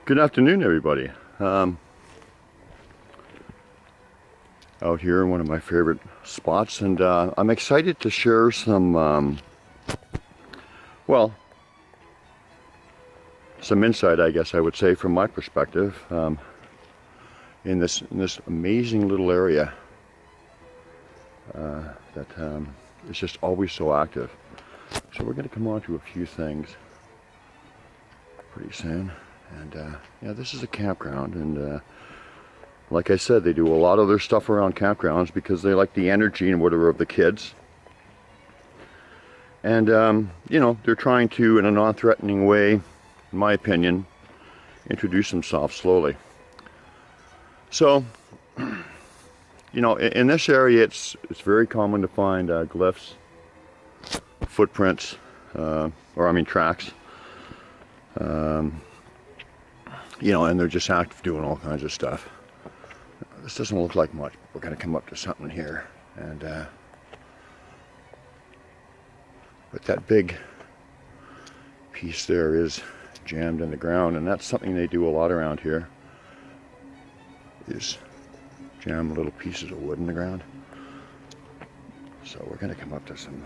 Good afternoon, everybody. Out here in one of my favorite spots, and I'm excited to share some, well, some insight, I guess I would say, from my perspective, in this amazing little area that is just always so active. So we're going to come on to a few things pretty soon. And yeah, this is a campground, and like I said, they do a lot of their stuff around campgrounds because they like the energy and whatever of the kids. And you know, they're trying to, in a non-threatening way, in my opinion, introduce themselves slowly. So, you know, in this area, it's very common to find glyphs, footprints, tracks. You know, and they're just active doing all kinds of stuff. This doesn't look like much. We're going to come up to something here, and but that big piece there is jammed in the ground, and that's something they do a lot around here, is jam little pieces of wood in the ground. So we're going to come up to some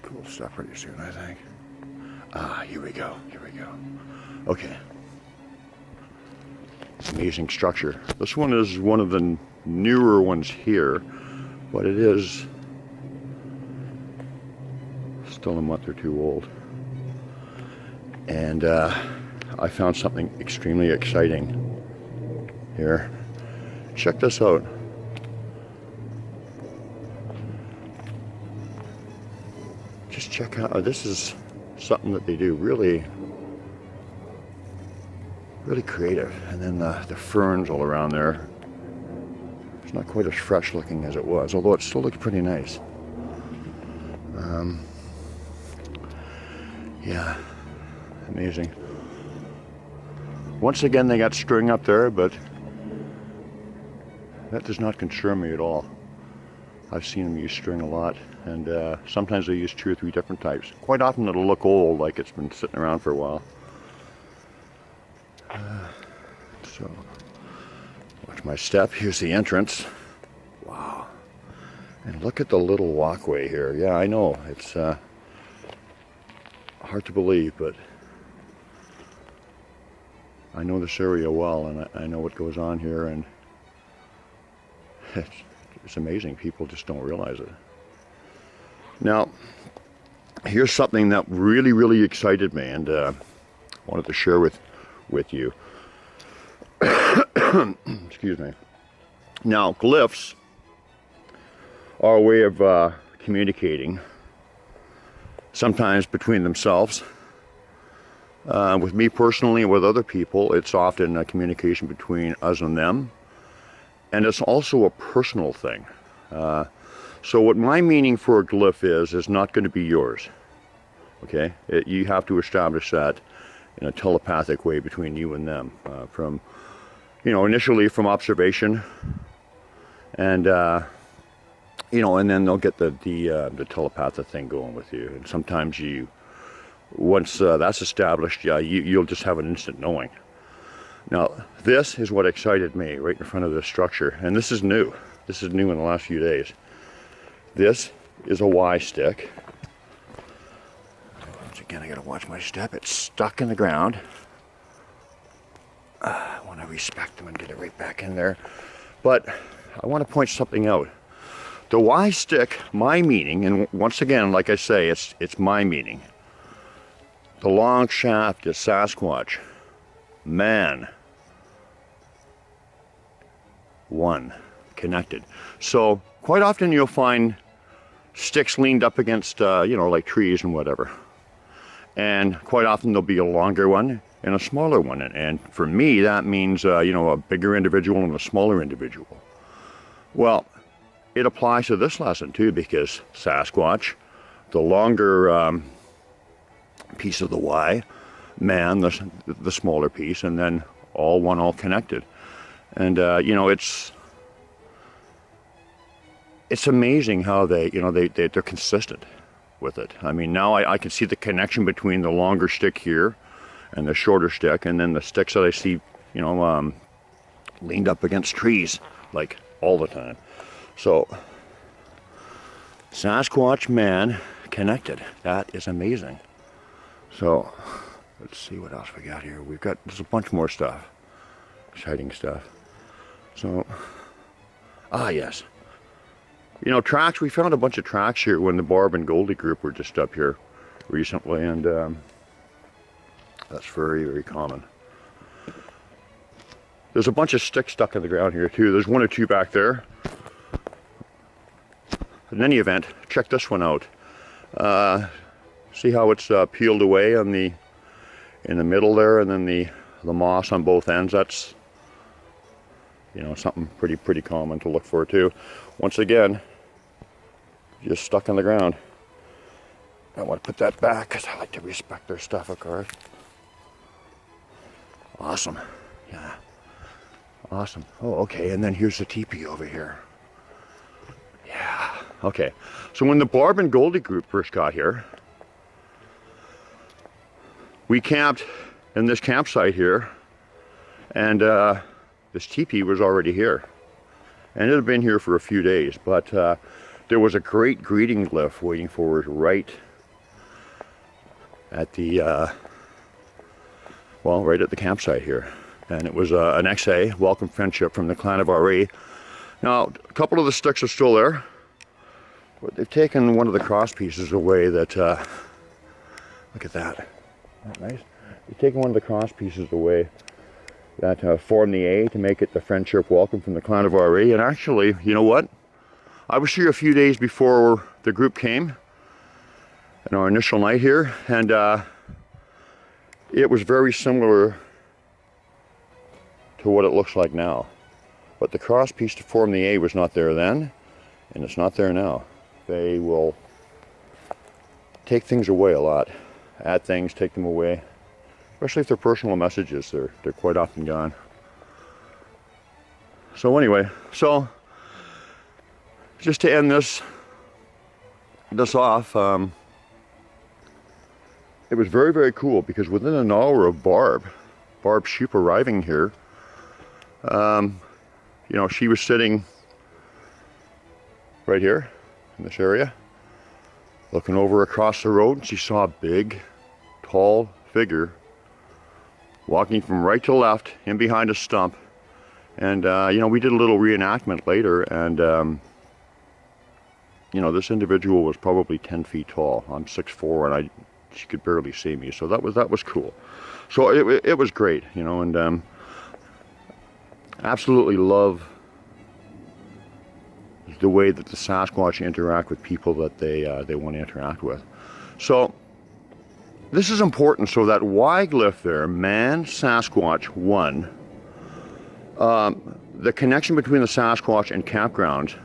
cool stuff pretty soon, I think. Here we go. Okay. Amazing structure. This one is one of the newer ones here, but it is still a month or two old. And I found something extremely exciting here. Check this out. Just check out, this is something that they do really creative. And then the ferns all around there. It's not quite as fresh looking as it was, although it still looks pretty nice. Yeah, amazing. Once again, they got string up there, but that does not concern me at all. I've seen them use string a lot, and sometimes they use 2 or 3 different types. Quite often it'll look old, like it's been sitting around for a while. So, watch my step. Here's the entrance. Wow. And look at the little walkway here. Yeah, I know, it's hard to believe, but I know this area well, and I know what goes on here, and it's amazing. People just don't realize it. Now, here's something that really excited me, and wanted to share with you. Excuse me. Now, glyphs are a way of communicating, sometimes between themselves. With me personally and with other people, it's often a communication between us and them. And it's also a personal thing. So what my meaning for a glyph is not going to be yours. Okay? You have to establish that in a telepathic way between you and them. From, you know, initially from observation. And, you know, and then they'll get the telepathic thing going with you. And sometimes once that's established, you'll just have an instant knowing. Now, this is what excited me right in front of this structure, and this is new. This is new in the last few days. This is a Y stick. Once again, I gotta watch my step. It's stuck in the ground. I want to respect them and get it right back in there. But I want to point something out. The Y stick, my meaning, and once again, like I say, it's my meaning. The long shaft is Sasquatch. Man. One. Connected. So quite often you'll find sticks leaned up against, you know, like trees and whatever. And quite often there'll be a longer one and a smaller one. And for me, that means, you know, a bigger individual and a smaller individual. Well, it applies to this lesson too, because Sasquatch, the longer piece of the Y, man, the smaller piece, and then all connected. And you know, it's amazing how they're consistent with it. I mean, now I can see the connection between the longer stick here and the shorter stick, and then the sticks that I see, you know, leaned up against trees, like all the time. So, Sasquatch man connected. That is amazing. So, let's see what else we got here. There's a bunch more stuff. Exciting stuff. So, yes. You know, tracks, we found a bunch of tracks here when the Barb and Goldie group were just up here recently, and that's very, very common. There's a bunch of sticks stuck in the ground here too. There's one or two back there. In any event, check this one out. See how it's peeled away in the middle there, and then the moss on both ends. That's, you know, something pretty common to look for too. Once again, just stuck in the ground. I want to put that back because I like to respect their stuff, of course. Awesome. Yeah. Awesome. Oh, okay. And then here's the teepee over here. Yeah. Okay. So when the Barb and Goldie group first got here, we camped in this campsite here, and this teepee was already here. And it had been here for a few days, but there was a great greeting glyph waiting for us right at the right at the campsite here. And it was an XA, welcome friendship from the clan of RE. Now, a couple of the sticks are still there, but they've taken one of the cross pieces away that, look at that. Isn't that nice? They've taken one of the cross pieces away that form the A to make it the friendship welcome from the clan of RE. And actually, you know what? I was here a few days before the group came, in our initial night here, and it was very similar to what it looks like now. But the cross piece to form the A was not there then, and it's not there now. They will take things away a lot. Add things, take them away. Especially if they're personal messages, they're quite often gone. So anyway, just to end this off, it was very, very cool because within an hour of Barb Sheep arriving here, you know, she was sitting right here in this area, looking over across the road, and she saw a big, tall figure walking from right to left in behind a stump. And you know, we did a little reenactment later, and you know, this individual was probably 10 feet tall. I'm 6'4", and she could barely see me, so that was cool. So it was great, you know, and absolutely love the way that the Sasquatch interact with people that they want to interact with. So this is important. So that Y glyph there, man Sasquatch 1, the connection between the Sasquatch and campground,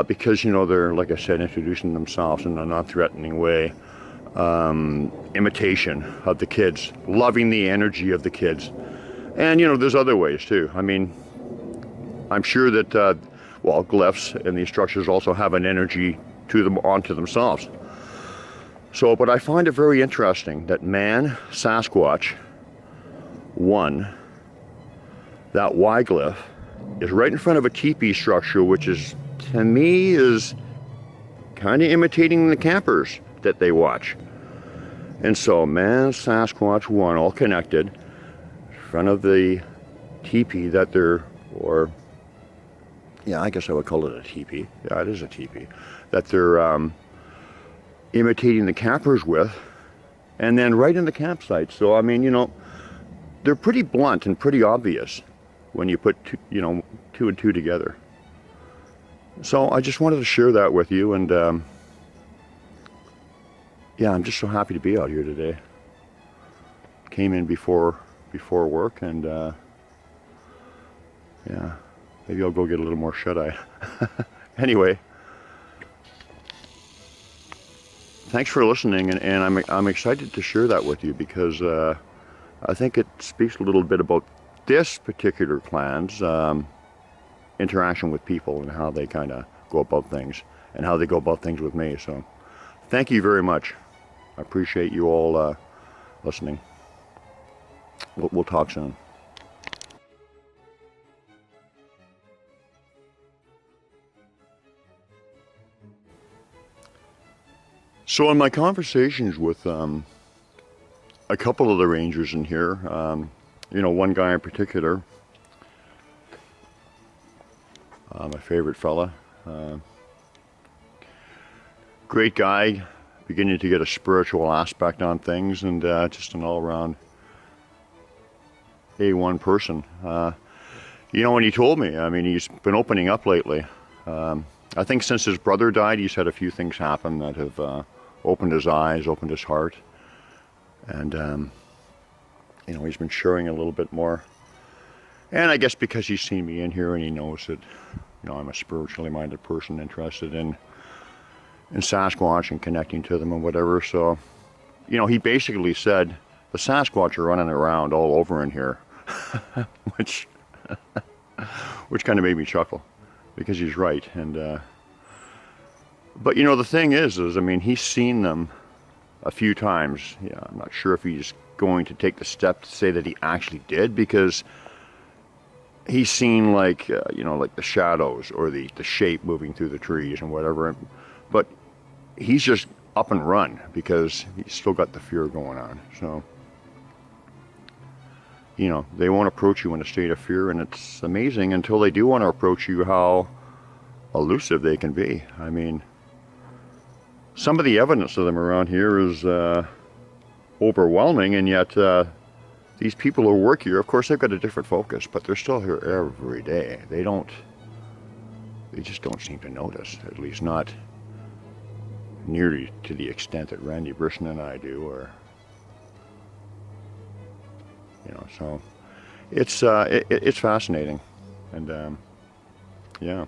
because, you know, they're, like I said, introducing themselves in a non-threatening way, imitation of the kids, loving the energy of the kids. And, you know, there's other ways too. I mean, I'm sure that, well, glyphs and these structures also have an energy to them, onto themselves. So, but I find it very interesting that man Sasquatch 1, that Y glyph, is right in front of a teepee structure, which is, to me, is kind of imitating the campers that they watch. And so man Sasquatch 1, all connected, in front of the teepee that they're, or yeah, I guess I would call it a teepee. Yeah, it is a teepee that they're imitating the campers with, and then right in the campsite. So I mean, you know, they're pretty blunt and pretty obvious when you put two, you know, 2 and 2 together. So I just wanted to share that with you, and yeah, I'm just so happy to be out here today. Came in before work, and yeah, maybe I'll go get a little more shut-eye. Anyway, thanks for listening, and I'm excited to share that with you because I think it speaks a little bit about this particular clan's interaction with people and how they kind of go about things and how they go about things with me. So thank you very much. I appreciate you all listening. we'll talk soon. So in my conversations with a couple of the rangers in here, one guy in particular, my favorite fella, great guy, beginning to get a spiritual aspect on things, and just an all-around A1 person. When he told me, I mean, he's been opening up lately. I think since his brother died, he's had a few things happen that have opened his eyes, opened his heart, and he's been sharing a little bit more. And I guess because he's seen me in here and he knows that, I'm a spiritually minded person interested in Sasquatch and connecting to them and whatever. So, he basically said the Sasquatch are running around all over in here, which kind of made me chuckle, because he's right. And but the thing is I mean, he's seen them a few times. Yeah, I'm not sure if he's going to take the step to say that he actually did, because he's seen like the shadows or the shape moving through the trees and whatever. But he's just up and run because he's still got the fear going on. So, they won't approach you in a state of fear, and it's amazing until they do want to approach you how elusive they can be. I mean, some of the evidence of them around here is overwhelming, and yet these people who work here, of course, they've got a different focus, but they're still here every day. They just don't seem to notice, at least not nearly to the extent that Randy Brisson and I do, or so it's fascinating, and yeah,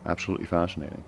absolutely fascinating.